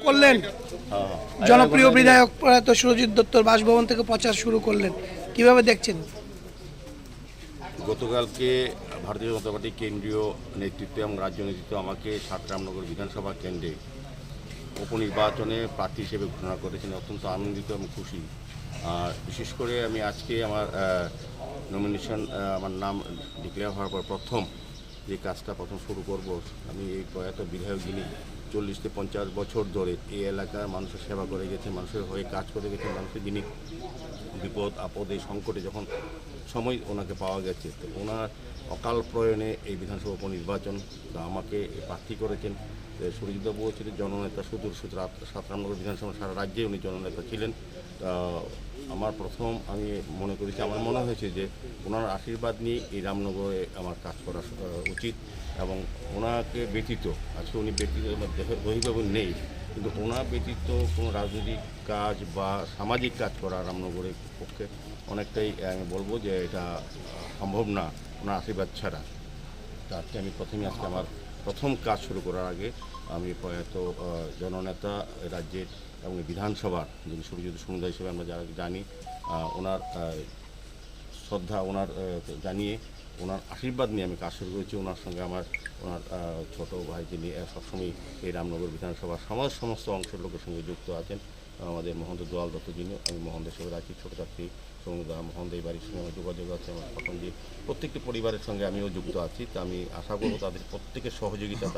করলেন, জনপ্রিয় বিধায়ক প্রয়াত সুরজিৎ দত্তর বাসভবন থেকে প্রচার শুরু করলেন, কিভাবে দেখছেন? গতকালকে ভারতীয় জনতা পার্টির কেন্দ্রীয় নেতৃত্ব এবং রাজ্য নেতৃত্ব আমাকে রামনগর বিধানসভা কেন্দ্রে উপনির্বাচনে প্রার্থী হিসেবে ঘোষণা করেছেন। অত্যন্ত আনন্দিত এবং খুশি। আর বিশেষ করে আমি আজকে আমার নমিনেশন আমার নাম ডিক্লেয়ার হওয়ার পর প্রথম যে কাজটা শুরু করব, আমি এই প্রয়াত বিধায়ক যিনি 40 থেকে 50 বছর ধরে এই এলাকার মানুষের সেবা করে গেছে, মানুষের হয়ে কাজ করে গেছে, মানুষের যিনি বিপদ আপদে সংকটে যখন সময় ওনাকে পাওয়া গেছে, তো ওনার অকাল প্রয়াণে এই বিধানসভা উপনির্বাচন আমাকে প্রার্থী করেছেন। সুরজিৎবাবু ছিলেন জননেতা, সুদূর রামনগর বিধানসভা সারা রাজ্যে উনি জননেতা ছিলেন। আমার প্রথম আমি মনে করেছি, আমার মনে হয়েছে যে ওনার আশীর্বাদ নিয়ে এই রামনগরে আমার কাজ করা উচিত। এবং ওনাকে ব্যতীত, আজকে উনি ব্যতীত দৈহিকভাবে নেই, কিন্তু ওনার ব্যতীত কোনো রাজনৈতিক কাজ বা সামাজিক কাজ করা রামনগরের পক্ষে অনেকটাই আমি বলবো যে এটা সম্ভব না ওনার আশীর্বাদ ছাড়া। আজকে আমি আজকে আমার প্রথম কাজ শুরু করার আগে আমি প্রয়াত জননেতা রাজ্যের এবং বিধানসভার যিনি সুরজিৎ সমুদায় হিসেবে আমরা যারা জানি, ওনার শ্রদ্ধা ওনার জানিয়ে ওনার আশীর্বাদ নিয়ে আমি কাজ শুরু করেছি। ওনার সঙ্গে ওনার ছোটো ভাই যিনি সবসময় এই রামনগর বিধানসভার সমস্ত অংশের লোকের সঙ্গে যুক্ত আছেন, আমাদের মহন্ত দোয়াল দত্ত যিনি, আমি মহন্ত হিসেবে রাখি, ছোটো চাকরি সমুদ্র মহন্ত এই বাড়ির সঙ্গে আমার যোগাযোগ আছে। আমার প্রথম যে প্রত্যেকটি পরিবারের সঙ্গে আমিও যুক্ত আছি, তা আমি আশা করব তাদের প্রত্যেকের সহযোগিতা